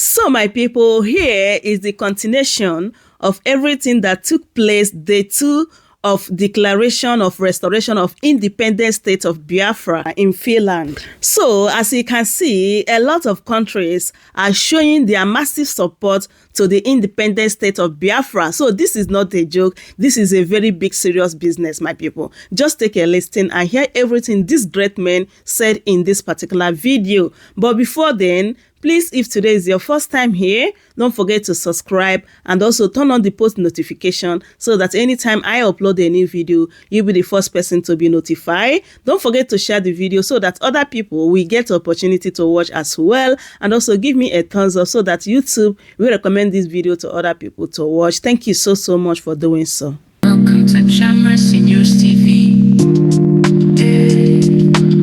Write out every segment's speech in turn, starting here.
So, my people, here is the continuation of everything that took place day 2 of Declaration of Restoration of Independent State of Biafra in Finland. So, as you can see, a lot of countries are showing their massive support to the independent state of Biafra. So this is not a joke. This is a very big, serious business, my people. Just take a listen and hear everything this great man said in this particular video. But before then, please, if today is your first time here, don't forget to subscribe and also turn on the post notification so that anytime I upload a new video, you'll be the first person to be notified. Don't forget to share the video so that other people will get the opportunity to watch as well. And also give me a thumbs up so that YouTube will recommend this video to other people to watch. Thank you so much for doing so. Welcome to Jammercy News TV.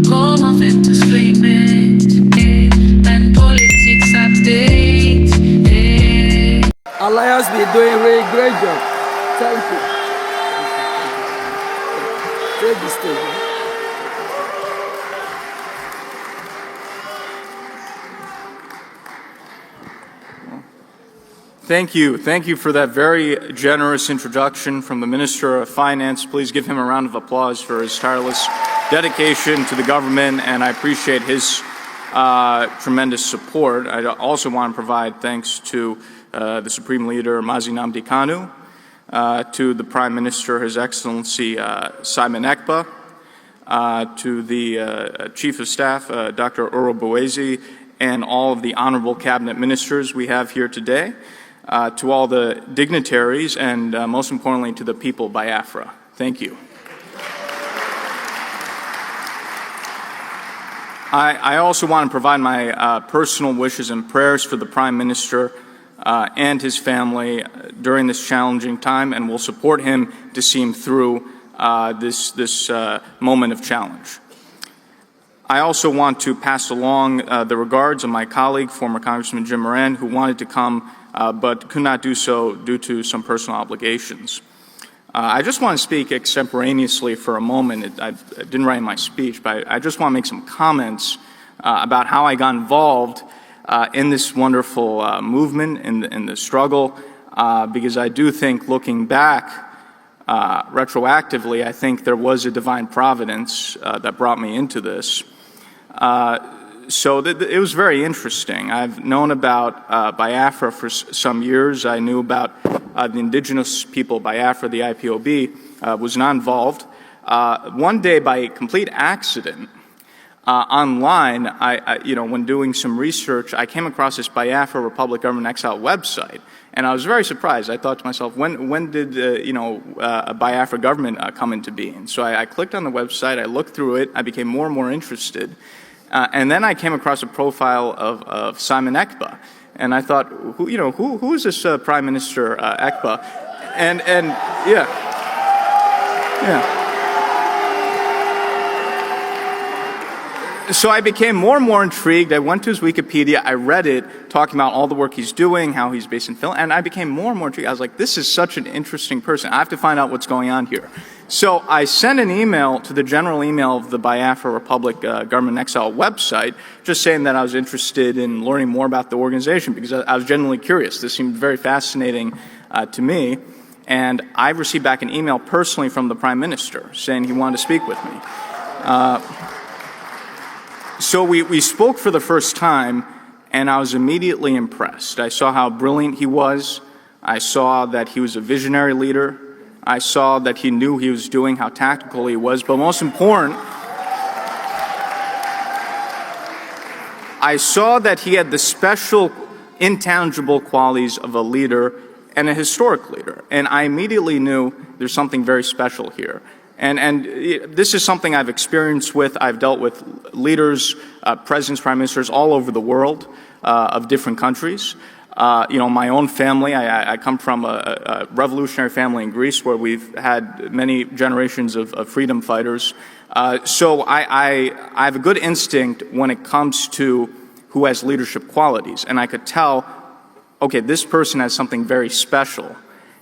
Call of entertainment and politics update. Alliance be doing a really great job. Thank you. Take the stage. Thank you. Thank you for that very generous introduction from the Minister of Finance. Please give him a round of applause for his tireless dedication to the government, and I appreciate his tremendous support. I also want to provide thanks to the Supreme Leader, Mazi Nnamdi Kanu, to the Prime Minister, His Excellency Simon Ekpa, to the Chief of Staff, Dr. Uro Boezi, and all of the honorable cabinet ministers we have here today. To all the dignitaries, and most importantly to the people Biafra. Thank you. I also want to provide my personal wishes and prayers for the Prime Minister and his family during this challenging time, and will support him to see him through this moment of challenge. I also want to pass along the regards of my colleague, former Congressman Jim Moran, who wanted to come but could not do so due to some personal obligations. I just want to speak extemporaneously for a moment. I didn't write my speech, but I just want to make some comments about how I got involved in this wonderful movement, in the struggle, because I do think, looking back retroactively, I think there was a divine providence that brought me into this. So it was very interesting. I've known about Biafra for some years. I knew about the indigenous people, Biafra, the IPOB, was not involved. One day, by complete accident, online, when doing some research, I came across this Biafra Republic Government Exile website, and I was very surprised. I thought to myself, when did a Biafra government come into being? So I clicked on the website, I looked through it, I became more and more interested. And then I came across a profile of Simon Ekpa, and I thought, who is this Prime Minister Ekpa? And yeah. So I became more and more intrigued. I went to his Wikipedia, I read it, talking about all the work he's doing, how he's based in Finland, and I became more and more intrigued. I was like, this is such an interesting person. I have to find out what's going on here. So I sent an email to the general email of the Biafra Republic Government Exile website, just saying that I was interested in learning more about the organization, because I was genuinely curious. This seemed very fascinating to me. And I received back an email personally from the Prime Minister saying he wanted to speak with me. So we spoke for the first time, and I was immediately impressed. I saw how brilliant he was. I saw that he was a visionary leader. I saw that he knew he was doing, how tactical he was. But most important, I saw that he had the special, intangible qualities of a leader and a historic leader. And I immediately knew there's something very special here. And this is something I've experienced with. I've dealt with leaders, presidents, prime ministers all over the world of different countries. My own family, I come from a revolutionary family in Greece where we've had many generations of freedom fighters. So I have a good instinct when it comes to who has leadership qualities. And I could tell, okay, this person has something very special.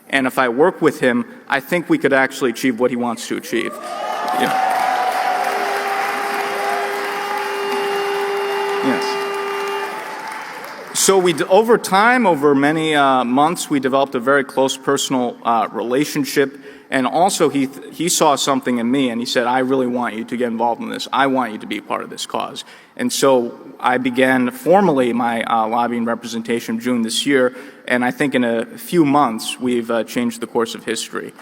And if I work with him, I think we could actually achieve what he wants to achieve. Yes. So over time, over many months, we developed a very close personal relationship. And also, he saw something in me, and he said, I really want you to get involved in this. I want you to be part of this cause. And so I began formally my lobbying representation in June this year, and I think in a few months, we've changed the course of history.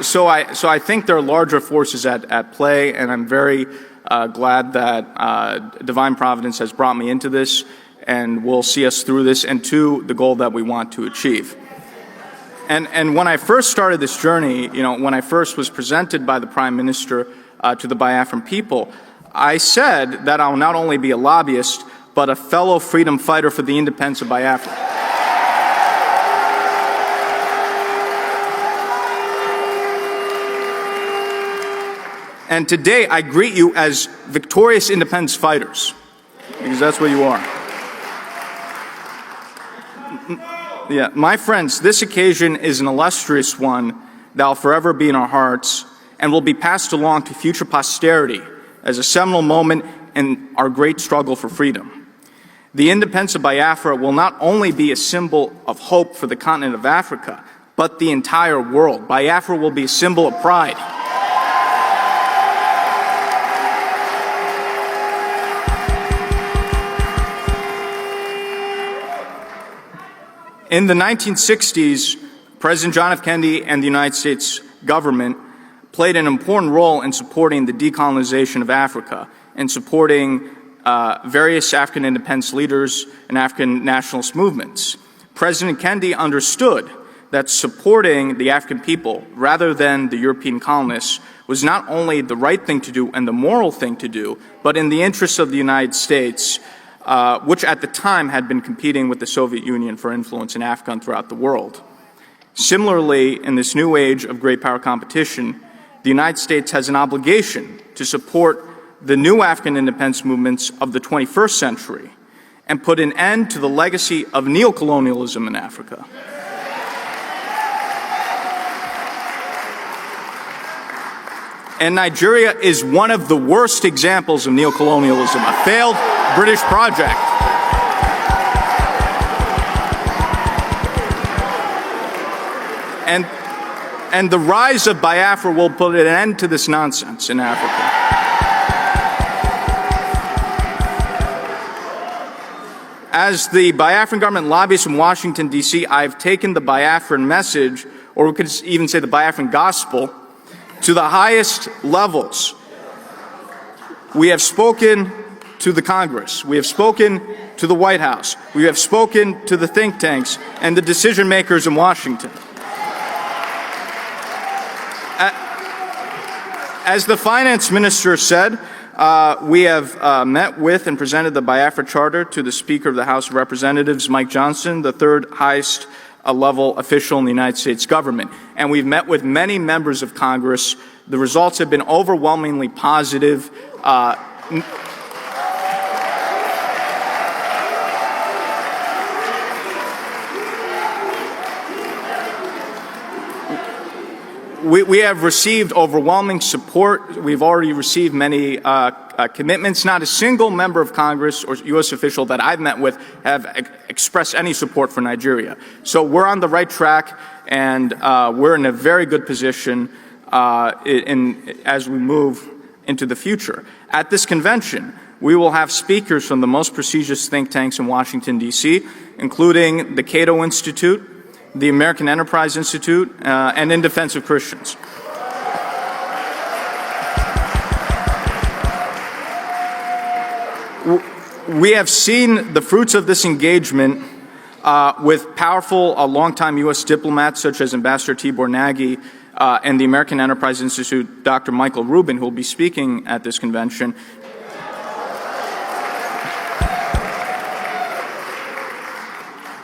So I think there are larger forces at play, and I'm very glad that divine providence has brought me into this and will see us through this and to the goal that we want to achieve. And when I first started this journey, when I first was presented by the Prime Minister to the Biafran people, I said that I'll not only be a lobbyist, but a fellow freedom fighter for the independence of Biafra. And today I greet you as victorious independence fighters, because that's what you are. Yeah, my friends, this occasion is an illustrious one that will forever be in our hearts and will be passed along to future posterity as a seminal moment in our great struggle for freedom. The independence of Biafra will not only be a symbol of hope for the continent of Africa, but the entire world. Biafra will be a symbol of pride. In the 1960s, President John F. Kennedy and the United States government played an important role in supporting the decolonization of Africa and supporting various African independence leaders and African nationalist movements. President Kennedy understood that supporting the African people rather than the European colonists was not only the right thing to do and the moral thing to do, but in the interests of the United States, which at the time had been competing with the Soviet Union for influence in Africa and throughout the world. Similarly, in this new age of great power competition, the United States has an obligation to support the new African independence movements of the 21st century and put an end to the legacy of neocolonialism in Africa. And Nigeria is one of the worst examples of neocolonialism, a failed British project. And the rise of Biafra will put an end to this nonsense in Africa. As the Biafran government lobbyist from Washington, D.C., I've taken the Biafran message, or we could even say the Biafran gospel, to the highest levels. We have spoken to the Congress. We have spoken to the White House. We have spoken to the think tanks and the decision makers in Washington. As the finance minister said, we have met with and presented the Biafra Charter to the Speaker of the House of Representatives, Mike Johnson, the third highest level official in the United States government. And we've met with many members of Congress. The results have been overwhelmingly positive. We have received overwhelming support. We've already received many commitments. Not a single member of Congress or U.S. official that I've met with have expressed any support for Nigeria. So we're on the right track, and we're in a very good position as we move into the future. At this convention, we will have speakers from the most prestigious think tanks in Washington, D.C., including the Cato Institute, the American Enterprise Institute, and In Defense of Christians. We have seen the fruits of this engagement with powerful longtime U.S. diplomats such as Ambassador Tibor Nagy and the American Enterprise Institute, Dr. Michael Rubin, who will be speaking at this convention.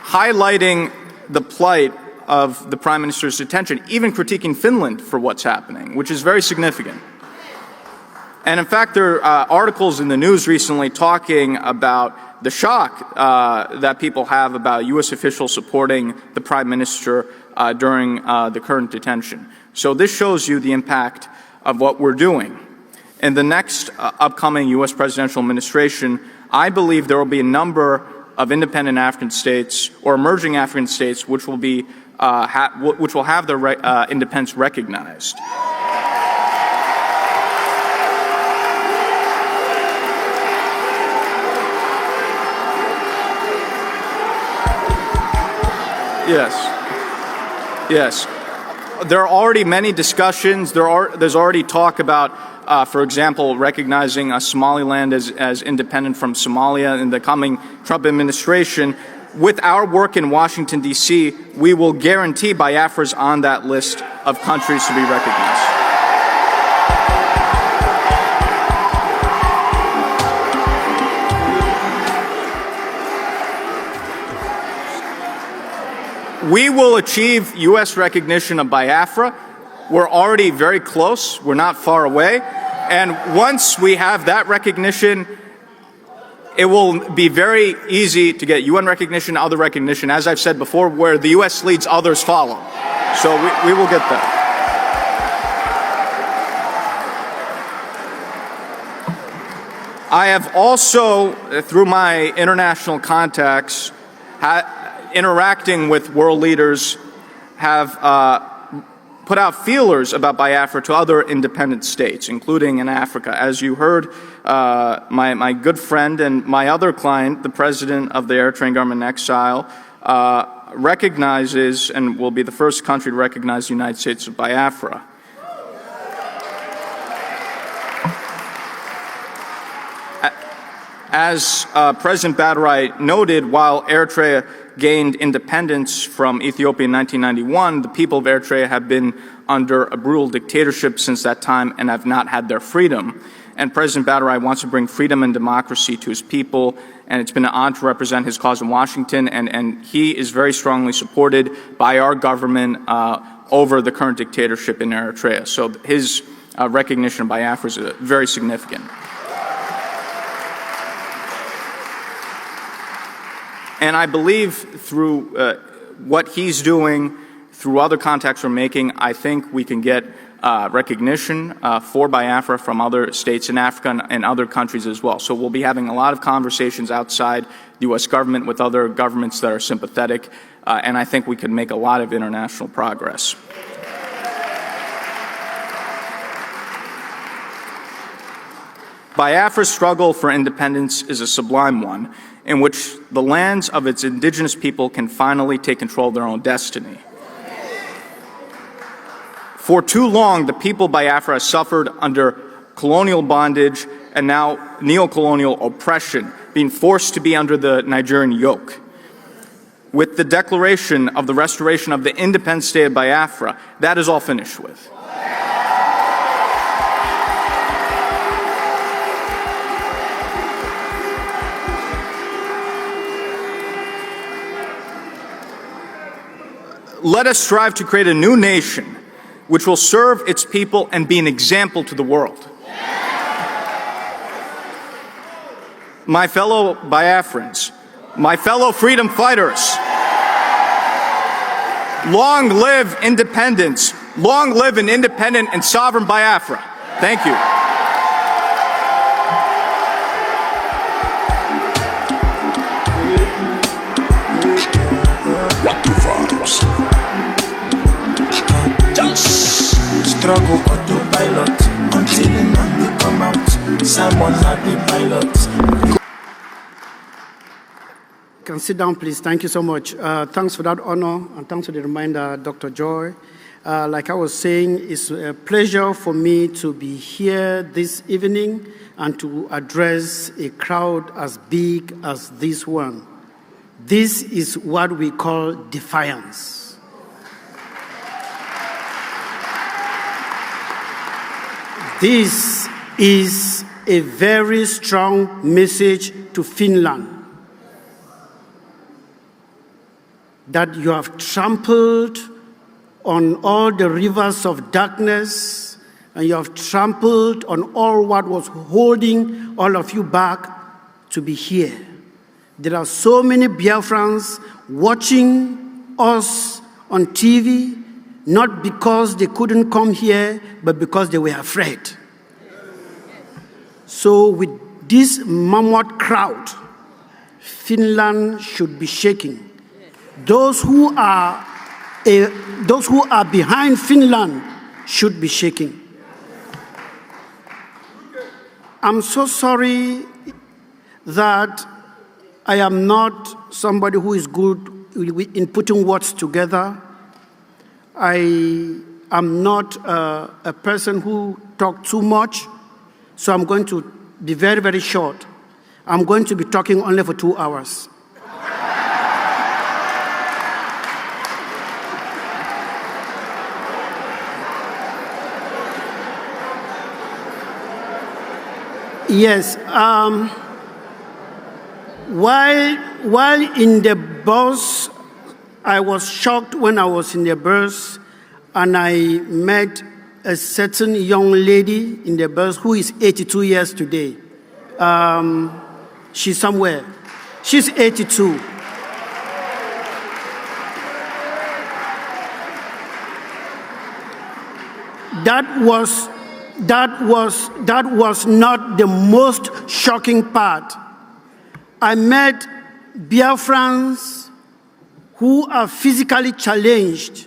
Highlighting the plight of the Prime Minister's attention, even critiquing Finland for what's happening, which is very significant. And in fact, there are articles in the news recently talking about the shock that people have about U.S. officials supporting the Prime Minister during the current detention. So this shows you the impact of what we're doing. In the next upcoming U.S. presidential administration, I believe there will be a number of independent African states or emerging African states which will be which will have their independence recognized. Yes. There are already many discussions. There's already talk about, for example, recognizing Somaliland as independent from Somalia in the coming Trump administration. With our work in Washington, D.C., we will guarantee Biafra is on that list of countries to be recognized. We will achieve U.S. recognition of Biafra. We're already very close. We're not far away. And once we have that recognition, it will be very easy to get UN recognition, other recognition, as I've said before, where the U.S. leads, others follow. So we will get that. I have also, through my international contacts, interacting with world leaders, have put out feelers about Biafra to other independent states, including in Africa. As you heard, my good friend and my other client, the president of the Eritrean government in exile, recognizes and will be the first country to recognize the United States of Biafra. As President Badarai noted, while Eritrea gained independence from Ethiopia in 1991, the people of Eritrea have been under a brutal dictatorship since that time and have not had their freedom. And President Badarai wants to bring freedom and democracy to his people, and it's been an honor to represent his cause in Washington, and he is very strongly supported by our government over the current dictatorship in Eritrea. So his recognition of Biafra is very significant. And I believe through what he's doing, through other contacts we're making, I think we can get recognition for Biafra from other states in Africa and other countries as well. So we'll be having a lot of conversations outside the U.S. government with other governments that are sympathetic, and I think we could make a lot of international progress. Biafra's struggle for independence is a sublime one, in which the lands of its indigenous people can finally take control of their own destiny. For too long, the people of Biafra have suffered under colonial bondage and now neo-colonial oppression, being forced to be under the Nigerian yoke. With the declaration of the restoration of the independent state of Biafra, that is all finished with. Let us strive to create a new nation which will serve its people and be an example to the world. My fellow Biafrans, my fellow freedom fighters, long live independence, long live an independent and sovereign Biafra. Thank you. Struggle autopilot until the man come out. Someone had the pilot. Can sit down, please. Thank you so much. Thanks for that honor, and thanks for the reminder, Dr. Joy. Like I was saying, it's a pleasure for me to be here this evening and to address a crowd as big as this one. This is what we call defiance. This is a very strong message to Finland that you have trampled on all the rivers of darkness and you have trampled on all what was holding all of you back to be here. There are so many Biafrans watching us on TV, not because they couldn't come here, but because they were afraid. So with this mammoth crowd, Finland should be shaking. Those who are behind Finland should be shaking. I'm so sorry that I am not somebody who is good in putting words together. I am not a person who talks too much, so I'm going to be very, very short. I'm going to be talking only for 2 hours. Yes. While in the bus, I was shocked when I was in the bus and I met a certain young lady in the bus who is 82 years today. She's somewhere. She's 82. That was not the most shocking part. I met Biafrans who are physically challenged,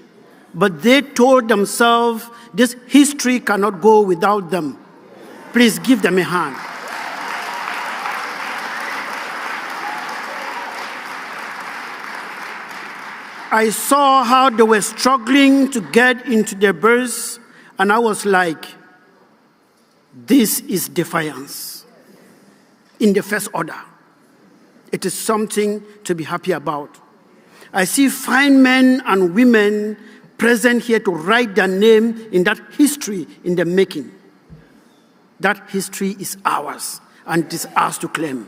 but they told themselves this history cannot go without them. Please give them a hand. I saw how they were struggling to get into their bus, and I was like, this is defiance in the first order. It is something to be happy about. I see fine men and women present here to write their name in that history in the making. That history is ours, and it is ours to claim.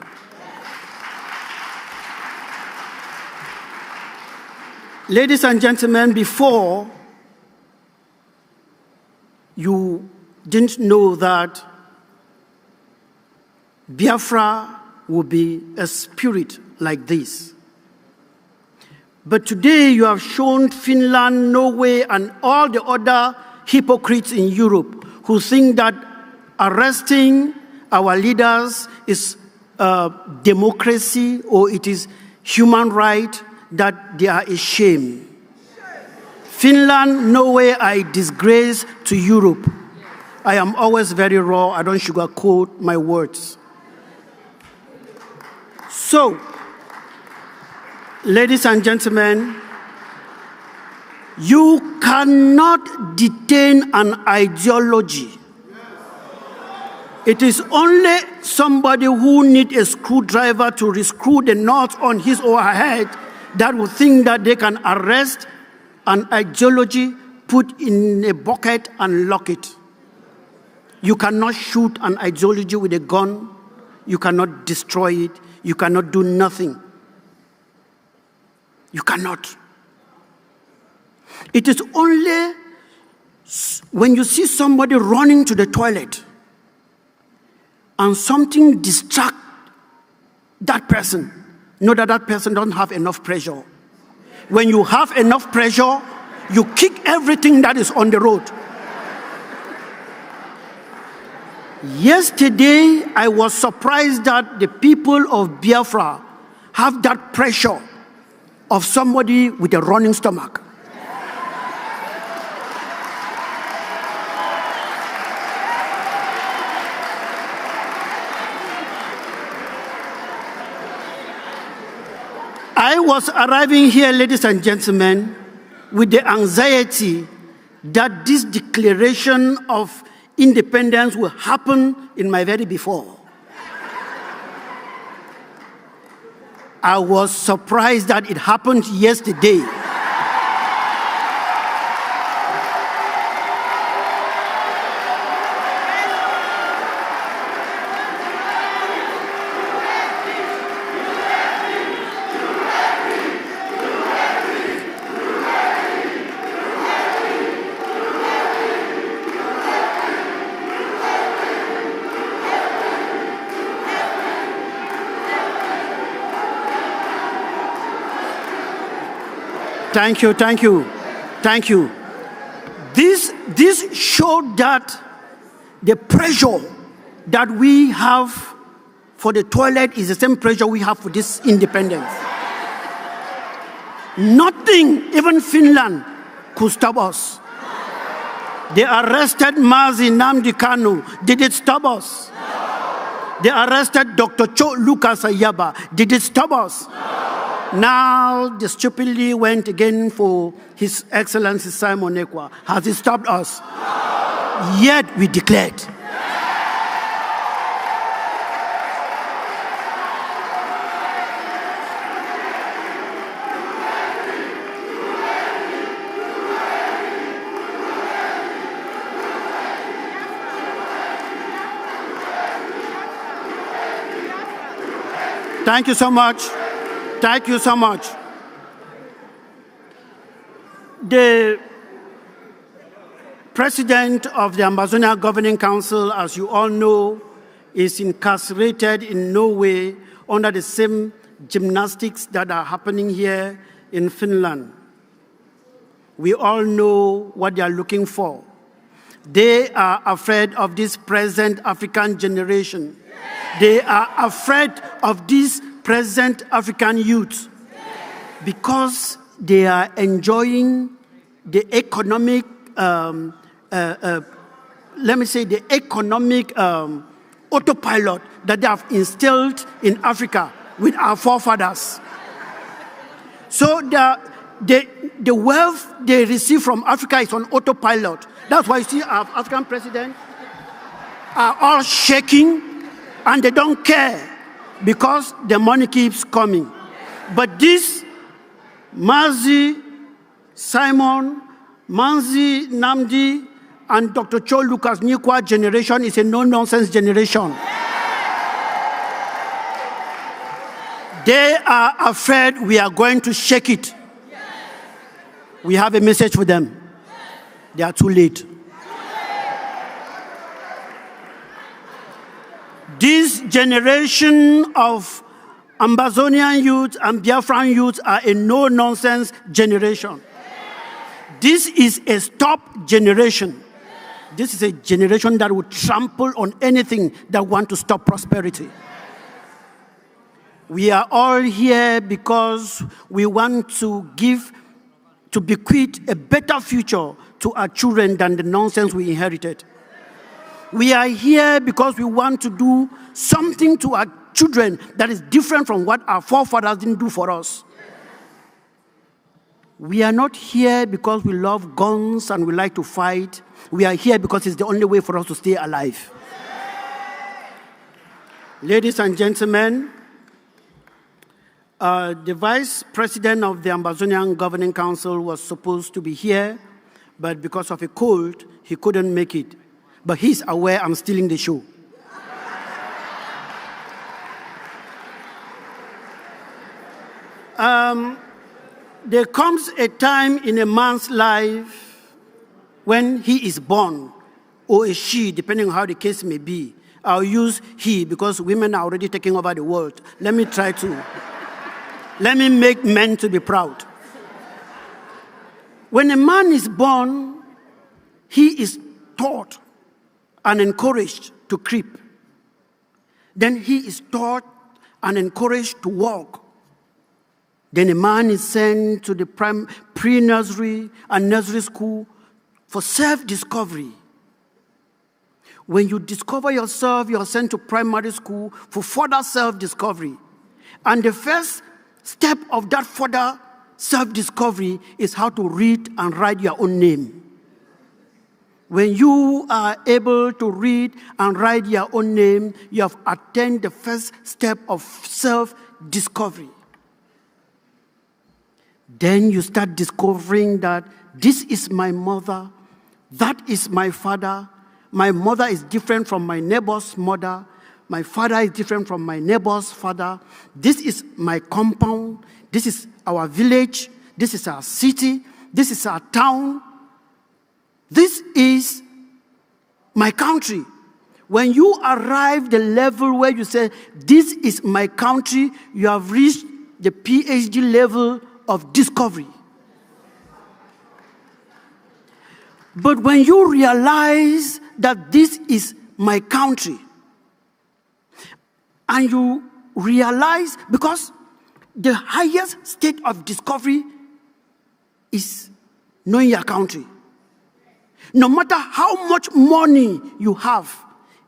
Ladies and gentlemen, before you didn't know that Biafra would be a spirit like this. But today you have shown Finland, Norway, and all the other hypocrites in Europe who think that arresting our leaders is democracy or it is human right, that they are ashamed. Finland, Norway are a disgrace to Europe. I am always very raw. I don't sugarcoat my words. So, ladies and gentlemen, you cannot detain an ideology. It is only somebody who needs a screwdriver to rescrew the knots on his or her head that will think that they can arrest an ideology, put in a bucket and lock it. You cannot shoot an ideology with a gun. You cannot destroy it. You cannot do nothing. You cannot. It is only when you see somebody running to the toilet and something distracts that person, know that that person doesn't have enough pressure. When you have enough pressure, you kick everything that is on the road. Yesterday, I was surprised that the people of Biafra have that pressure of somebody with a running stomach. I was arriving here, ladies and gentlemen, with the anxiety that this declaration of independence will happen in my very before. I was surprised that it happened yesterday. Thank you, thank you, thank you. This showed that the pressure that we have for the toilet is the same pressure we have for this independence. Nothing, even Finland, could stop us. They arrested Mazi Nnamdi Kanu. Did it stop us? They arrested Dr. Cho Lucas Ayaba. Did it stop us? Now they stupidly went again for His Excellency Simon Ekwa. Has it stopped us? Yet we declared. Thank you so much. Thank you so much. The president of the Ambazonia Governing Council, as you all know, is incarcerated in Norway under the same gymnastics that are happening here in Finland. We all know what they are looking for. They are afraid of this present African generation. They are afraid of this present African youth because they are enjoying the economic, the economic autopilot that they have instilled in Africa with our forefathers. So the wealth they receive from Africa is on autopilot. That's why you see our African presidents are all shaking and they don't care because the money keeps coming. But this Mazi, Simon, Manzi, Nnamdi, and Dr. Cho Lucas Nikwa generation is a no-nonsense generation. They are afraid we are going to shake it. We have a message for them. They are too late. This generation of Ambazonian youth and Biafran youth are a no-nonsense generation. This is a stop generation. This is a generation that will trample on anything that wants to stop prosperity. We are all here because we want to bequeath a better future to our children than the nonsense we inherited. We are here because we want to do something to our children that is different from what our forefathers didn't do for us. We are not here because we love guns and we like to fight. We are here because it's the only way for us to stay alive. Ladies and gentlemen, the vice president of the Ambazonian Governing Council was supposed to be here, but because of a cold, he couldn't make it. But he's aware I'm stealing the show. There comes a time in a man's life when he is born, or a she, depending on how the case may be. I'll use he because women are already taking over the world. Let me make men to be proud. When a man is born, he is taught and encouraged to creep. Then he is taught and encouraged to walk. Then a man is sent to the pre-nursery and nursery school for self-discovery. When you discover yourself, you are sent to primary school for further self-discovery. And the first step of that further self-discovery is how to read and write your own name. When you are able to read and write your own name, you have attained the first step of self-discovery. Then you start discovering that this is my mother, that is my father. My mother is different from my neighbor's mother. My father is different from my neighbor's father. This is my compound. This is our village. This is our city. This is our town. This is my country. When you arrive the level where you say, this is my country, you have reached the PhD level of discovery. But when you realize that this is my country, And you realize, because the highest state of discovery is knowing your country. No matter how much money you have,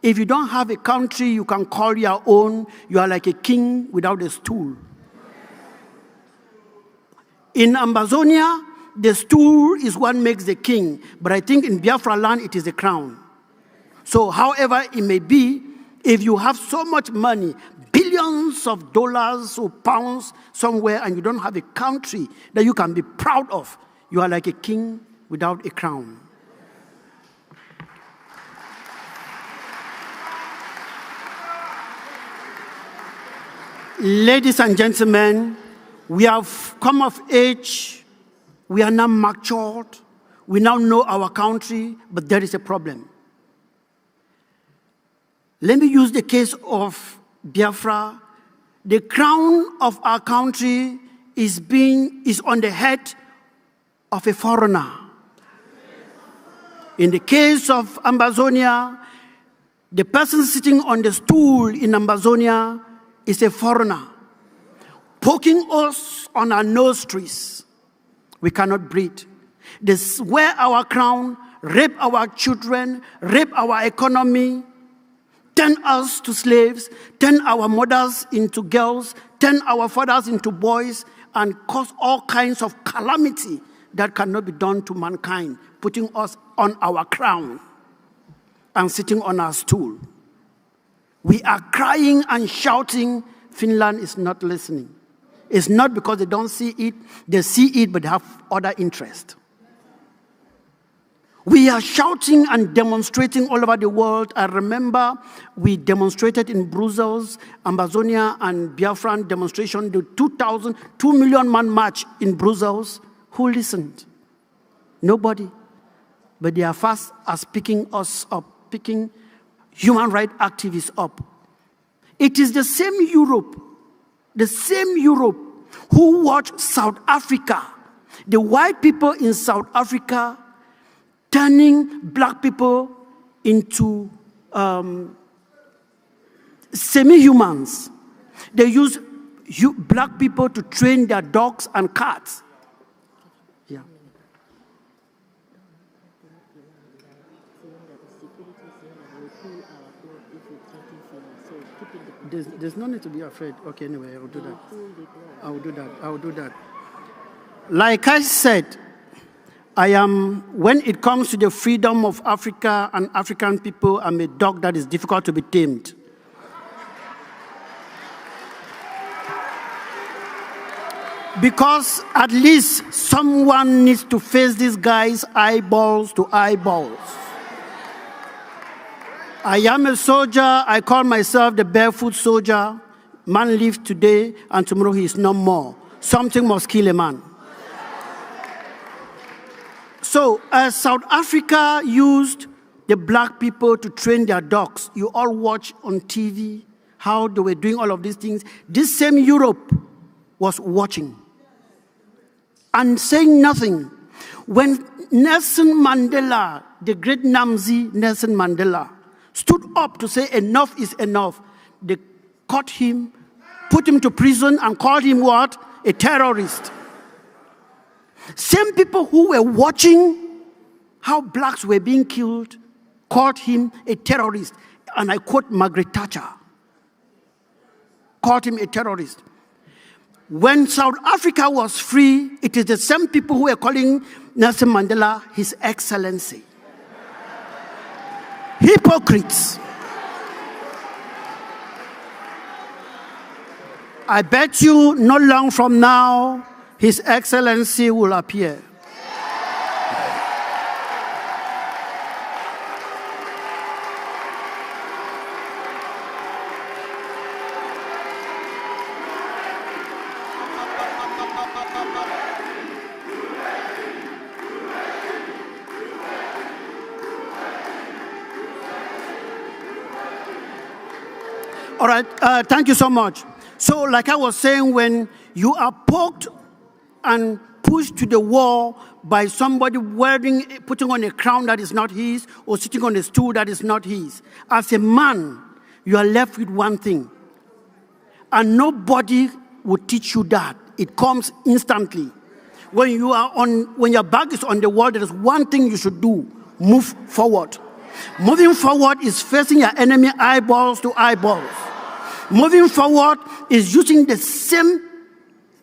if you don't have a country you can call your own, you are like a king without a stool. In Amazonia, the stool is what makes the king, but I think in Biafra land it is the crown. So however it may be, if you have so much money, billions of dollars or pounds somewhere, and you don't have a country that you can be proud of, you are like a king without a crown. Ladies and gentlemen, we have come of age, we are now matured, we now know our country, but there is a problem. Let me use the case of Biafra. The crown of our country is on the head of a foreigner. In the case of Amazonia, the person sitting on the stool in Amazonia is a foreigner, poking us on our nostrils. We cannot breathe. They wear our crown, rape our children, rape our economy, turn us to slaves, turn our mothers into girls, turn our fathers into boys, and cause all kinds of calamity that cannot be done to mankind, putting us on our crown and sitting on our stool. We are crying and shouting. Finland is not listening. It's not because they don't see it. They see it, but they have other interest. We are shouting and demonstrating all over the world. I remember we demonstrated in Brussels, Amazonia and Biafran demonstration, the 2 million man march in Brussels. Who listened? Nobody. But they are fast as picking us up, picking human rights activists up. It is the same Europe who watched South Africa, the white people in South Africa turning black people into semi-humans. They use black people to train their dogs and cats. Yeah. There's no need to be afraid. Okay, anyway, I will do that. I will do that. Like I said, when it comes to the freedom of Africa and African people, I'm a dog that is difficult to be tamed. Because at least someone needs to face these guys eyeballs to eyeballs. I am a soldier. I call myself the barefoot soldier. Man lives today, and tomorrow he is no more. Something must kill a man. So, as South Africa used the black people to train their dogs, you all watch on TV how they were doing all of these things. This same Europe was watching and saying nothing. When Nelson Mandela, the great Namzi Nelson Mandela, stood up to say enough is enough, they caught him, put him to prison, and called him what? A terrorist. Same people who were watching how blacks were being killed called him a terrorist. And I quote Margaret Thatcher. Called him a terrorist. When South Africa was free, it is the same people who were calling Nelson Mandela His Excellency. Hypocrites. I bet you not long from now, His Excellency will appear. All right, thank you so much. So like I was saying, when you are poked and pushed to the wall by somebody putting on a crown that is not his, or sitting on a stool that is not his, as a man, you are left with one thing: And nobody will teach you that. It comes instantly. When your back is on the wall, there is one thing you should do: move forward. Moving forward is facing your enemy eyeballs to eyeballs. Moving forward is using the same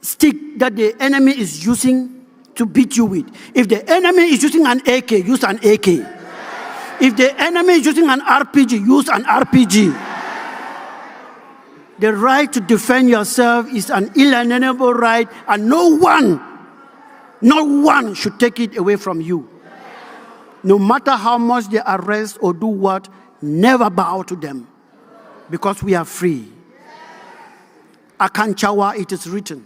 stick that the enemy is using to beat you with. If the enemy is using an AK, use an AK. If the enemy is using an RPG, use an RPG. The right to defend yourself is an inalienable right, and no one should take it away from you. No matter how much they arrest or do what, never bow to them, because we are free. Akanchawa, it is written.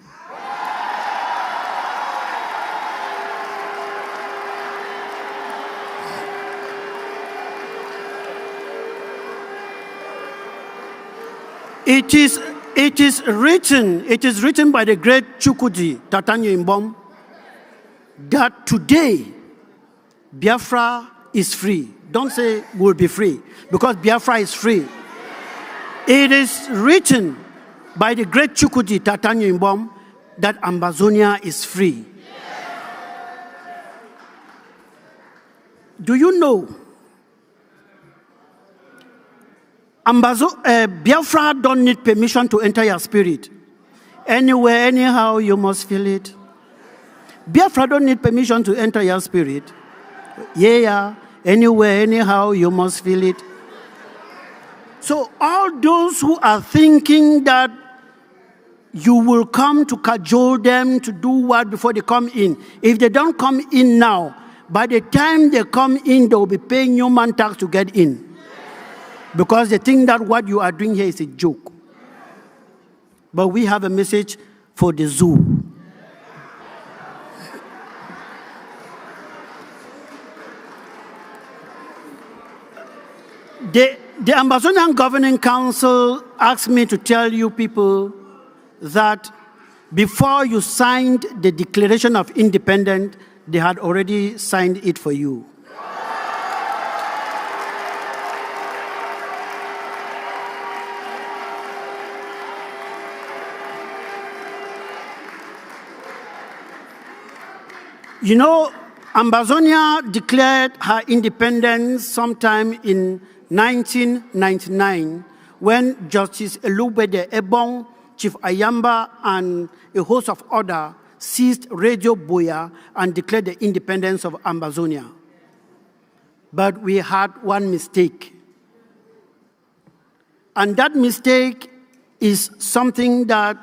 It is written by the great Chukwudi Tatanyo Imbom that today Biafra is free. Don't say we'll be free, because Biafra is free. It is written by the great Chukwudi Tatanyo Imbom that Ambazonia is free. Do you know Biafra don't need permission to enter your spirit? Anywhere, anyhow, you must feel it. Biafra don't need permission to enter your spirit. Yeah, anywhere, anyhow, you must feel it. So all those who are thinking that you will come to cajole them to do what before they come in, if they don't come in now, by the time they come in, they will be paying human tax to get in. Because they think that what you are doing here is a joke. But we have a message for the zoo. The Ambazonian Governing Council asked me to tell you people that before you signed the Declaration of Independence, they had already signed it for you. You know, Ambazonia declared her independence sometime in 1999 when Justice Elubede Ebong, Chief Ayamba, and a host of others seized Radio Boya and declared the independence of Ambazonia. But we had one mistake. And that mistake is something that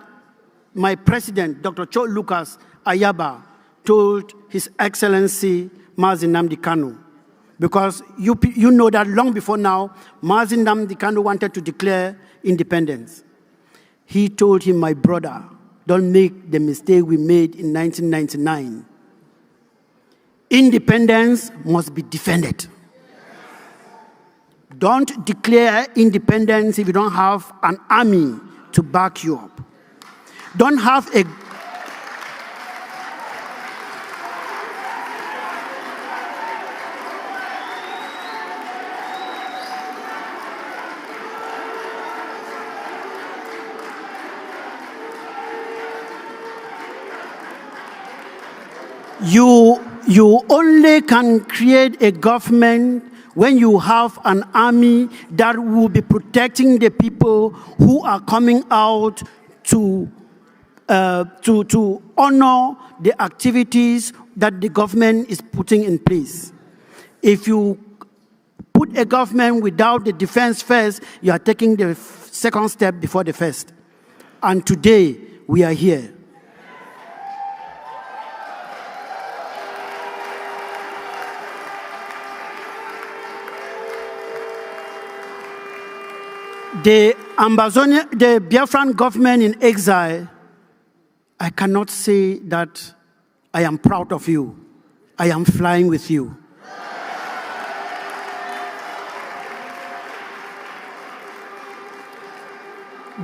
my president, Dr. Cho Lucas Ayaba, told His Excellency Mazi Nnamdi Kanu. Because you know that long before now, Mazi Nnamdi Kanu wanted to declare independence. He told him, my brother, don't make the mistake we made in 1999. Independence must be defended. Don't declare independence if you don't have an army to back you up. Don't have a You only can create a government when you have an army that will be protecting the people who are coming out to honor the activities that the government is putting in place. If you put a government without the defense first, you are taking the second step before the first. And today, we are here. The Biafran government in exile, I cannot say that I am proud of you. I am flying with you.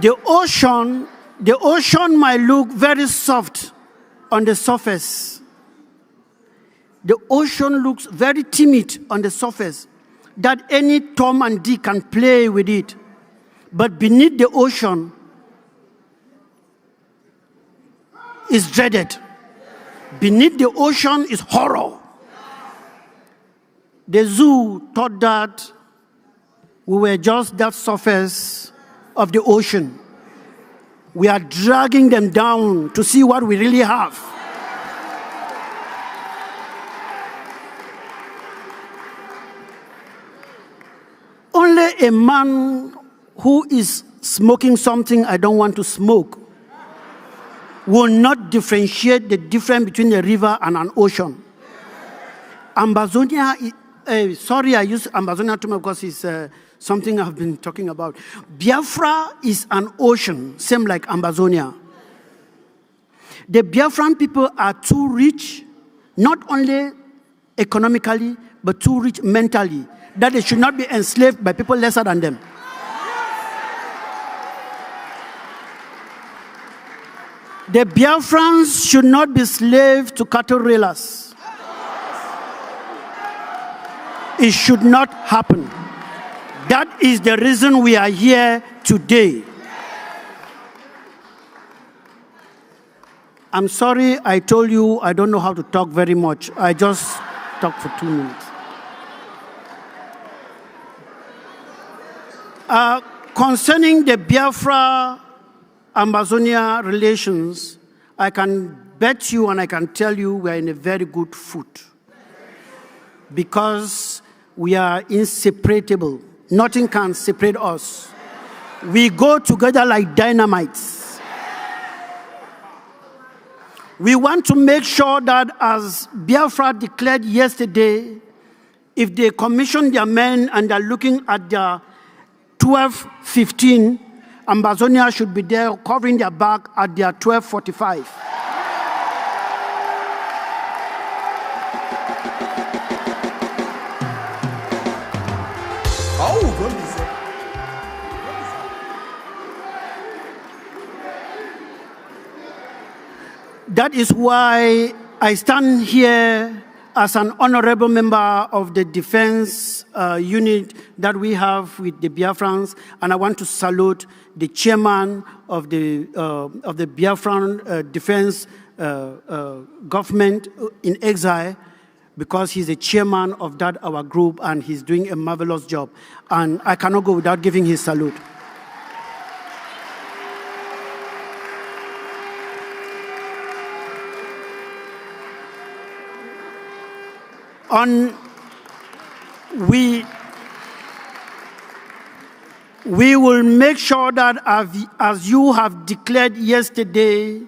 The ocean might look very soft on the surface. The ocean looks very timid on the surface, that any Tom and Dick can play with it. But beneath the ocean, is dreaded. Beneath the ocean is horror. The zoo thought that we were just that surface of the ocean. We are dragging them down to see what we really have. Only a man who is smoking something I don't want to smoke will not differentiate the difference between a river and an ocean. Amazonia, sorry I use Amazonia too much because it's something I've been talking about. Biafra is an ocean, same like Amazonia. The Biafran people are too rich, not only economically, but too rich mentally, that they should not be enslaved by people lesser than them. The Biafrans should not be slaves to cattle railers. It should not happen. That is the reason we are here today. I'm sorry I told you I don't know how to talk very much. I just talked for 2 minutes. Concerning the Biafra Amazonia relations, I can bet you and I can tell you we are in a very good foot because we are inseparable. Nothing can separate us. We go together like dynamites. We want to make sure that, as Biafra declared yesterday, if they commission their men and they're looking at their 12:15, Amazonia should be there covering their back at their 12:45. That is why I stand here as an honorable member of the defense unit that we have with the Biafrans, and I want to salute the chairman of the Biafran defense government in exile, because he's the chairman of that our group, and he's doing a marvelous job. And I cannot go without giving his salute. We will make sure that, as you have declared yesterday,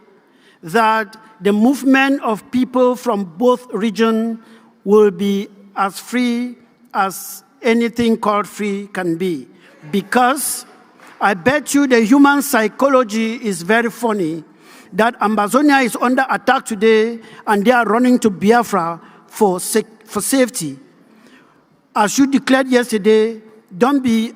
that the movement of people from both regions will be as free as anything called free can be. Because I bet you the human psychology is very funny, that Amazonia is under attack today and they are running to Biafra for safety. As you declared yesterday, don't be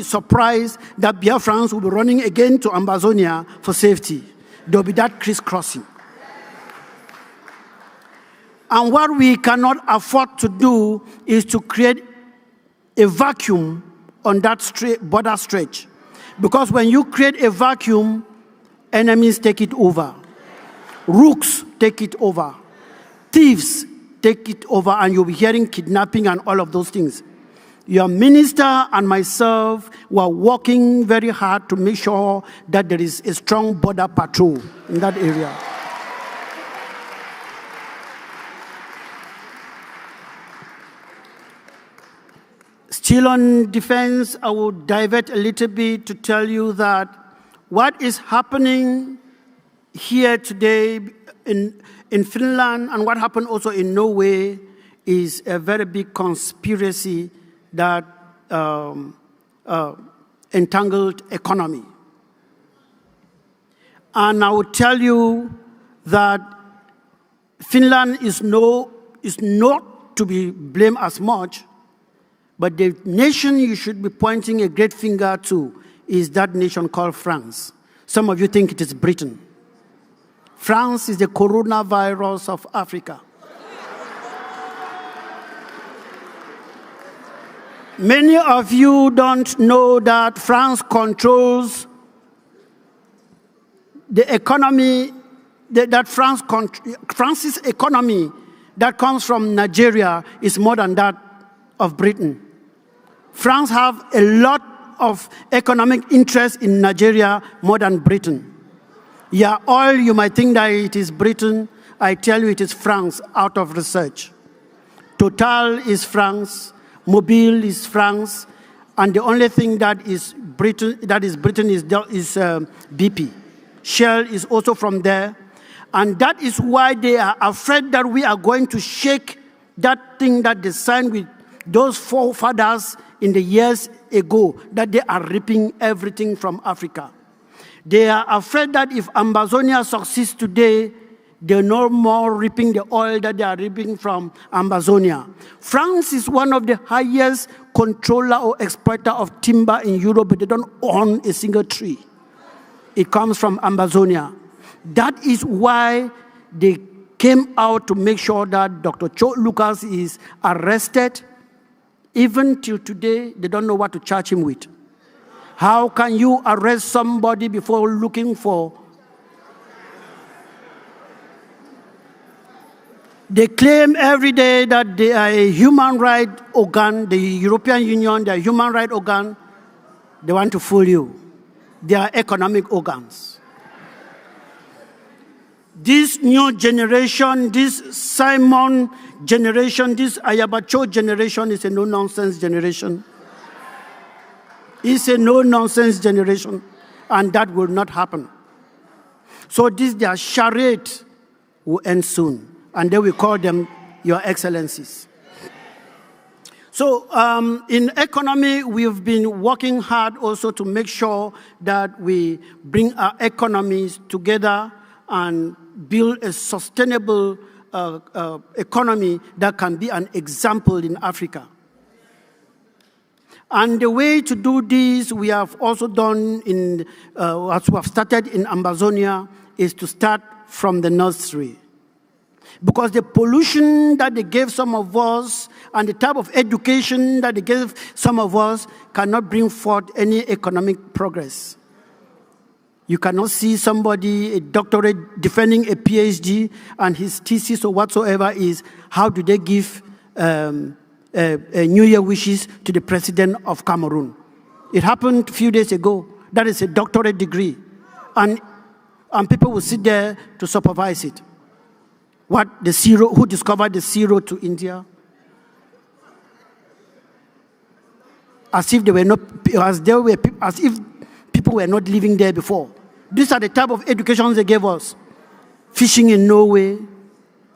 surprised that Biafrans will be running again to Amazonia for safety. There will be that crisscrossing. And what we cannot afford to do is to create a vacuum on that border stretch. Because when you create a vacuum, enemies take it over. Rooks take it over. Thieves take it over, and you'll be hearing kidnapping and all of those things. Your minister and myself were working very hard to make sure that there is a strong border patrol in that area. Still on defense, I will divert a little bit to tell you that what is happening here today in Finland and what happened also in Norway is a very big conspiracy that entangled economy. And I will tell you that Finland is not to be blamed as much, but the nation you should be pointing a great finger to is that nation called France. Some of you think it is Britain. France is the coronavirus of Africa. Many of you don't know that France controls the economy that France's economy that comes from Nigeria is more than that of Britain. France have a lot of economic interest in Nigeria more than Britain. Yeah, oil, you might think that it is Britain. I tell you it is France out of research. Total is France, Mobil is France, and the only thing that is Britain is BP. Shell is also from there. And that is why they are afraid that we are going to shake that thing that they signed with those forefathers in the years ago, that they are ripping everything from Africa. They are afraid that if Amazonia succeeds today, they're no more ripping the oil that they are ripping from Amazonia. France is one of the highest controller or exporter of timber in Europe, but they don't own a single tree. It comes from Amazonia. That is why they came out to make sure that Dr. Cho Lucas is arrested. Even till today, they don't know what to charge him with. How can you arrest somebody before looking for? They claim every day that they are a human rights organ, the European Union, they are human rights organ. They want to fool you. They are economic organs. This new generation, this Simon generation, this Ayabacho generation is a no-nonsense generation. It's a no-nonsense generation, and that will not happen. So their charade will end soon, and then we call them Your Excellencies. So in economy, we've been working hard also to make sure that we bring our economies together and build a sustainable economy that can be an example in Africa. And the way to do this, we have also done as we have started in Amazonia, is to start from the nursery. Because the pollution that they gave some of us and the type of education that they gave some of us cannot bring forth any economic progress. You cannot see somebody, a doctorate, defending a PhD, and his thesis or whatsoever is, how do they give New Year wishes to the president of Cameroon? It happened a few days ago. That is a doctorate degree. And people will sit there to supervise it. Who discovered the zero to India? As if people were not living there before. These are the type of educations they gave us. Fishing in Norway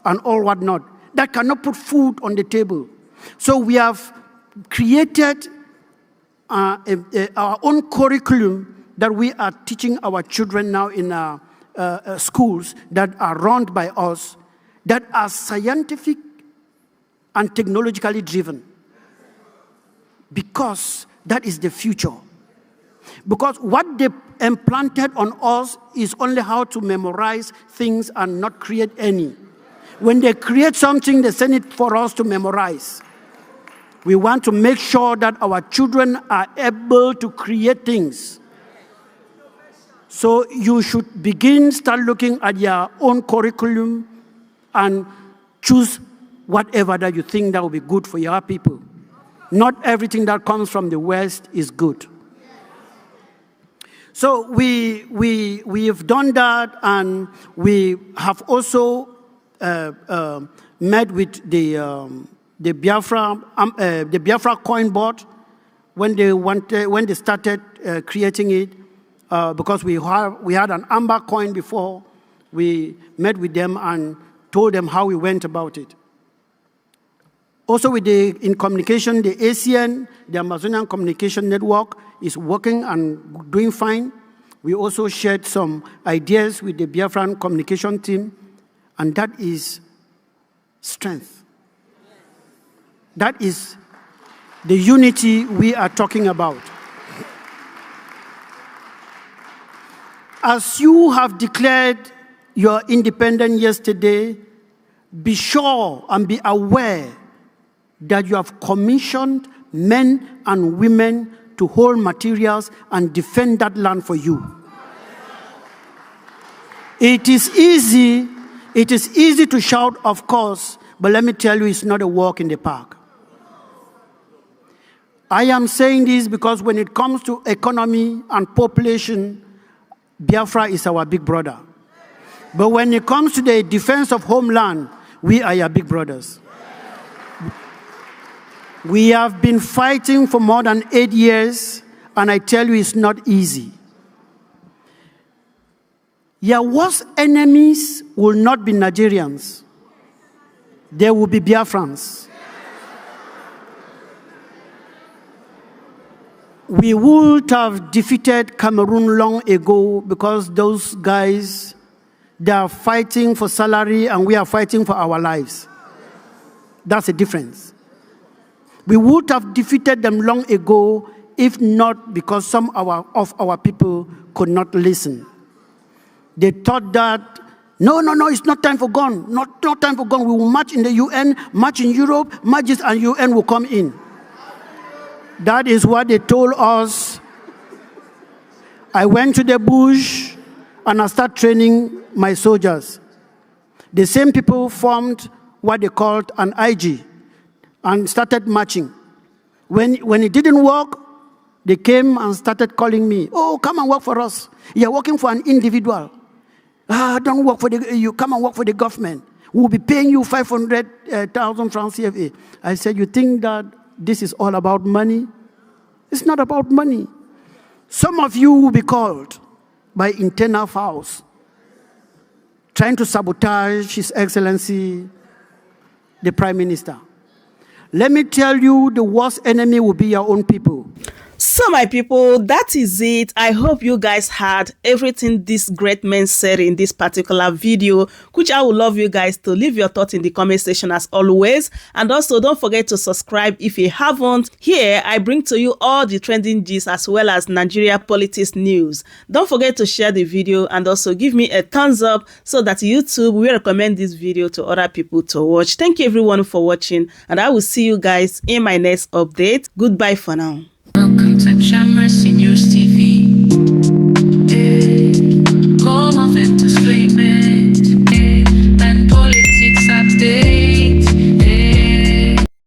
and all whatnot. That cannot put food on the table. So we have created our own curriculum that we are teaching our children now in our schools that are run by us, that are scientific and technologically driven. Because that is the future. Because what they implanted on us is only how to memorize things and not create any. When they create something, they send it for us to memorize. We want to make sure that our children are able to create things. So you should start looking at your own curriculum and choose whatever that you think that will be good for your people. Not everything that comes from the West is good. So we have done that, and we have also met with the Biafra coin board when they started creating it, because we had an amber coin before. We met with them and told them how we went about it. Also in communication, the ACN, the Amazonian Communication Network, is working and doing fine. We also shared some ideas with the Biafran communication team, and that is strength. That is the unity we are talking about. As you have declared your independence yesterday, be sure and be aware that you have commissioned men and women to hold materials and defend that land for you. It is easy to shout, of course, but let me tell you, it's not a walk in the park. I am saying this because when it comes to economy and population, Biafra is our big brother. But when it comes to the defense of homeland, we are your big brothers. We have been fighting for more than 8 years, and I tell you, it's not easy. Your worst enemies will not be Nigerians. They will be Biafrans. We would have defeated Cameroon long ago because those guys, they are fighting for salary and we are fighting for our lives. That's the difference. We would have defeated them long ago if not because some of our people could not listen. They thought that, no, it's not time for gun. Not time for gun. We will march in the UN, march in Europe, marches and UN will come in. That is what they told us. I went to the bush and I started training my soldiers. The same people formed what they called an IG and started marching. When it didn't work, they came and started calling me. Oh, come and work for us. You're working for an individual. Don't work for you come and work for the government. We'll be paying you 500,000 francs CFA. I said, you think that this is all about money? It's not about money. Some of you will be called by internal files, trying to sabotage His Excellency, the Prime Minister. Let me tell you, the worst enemy will be your own people. So my people, that is it. I hope you guys heard everything this great man said in this particular video, which I would love you guys to leave your thoughts in the comment section as always. And also don't forget to subscribe if you haven't. Here, I bring to you all the trending gist as well as Nigeria politics news. Don't forget to share the video and also give me a thumbs up so that YouTube will recommend this video to other people to watch. Thank you everyone for watching and I will see you guys in my next update. Goodbye for now.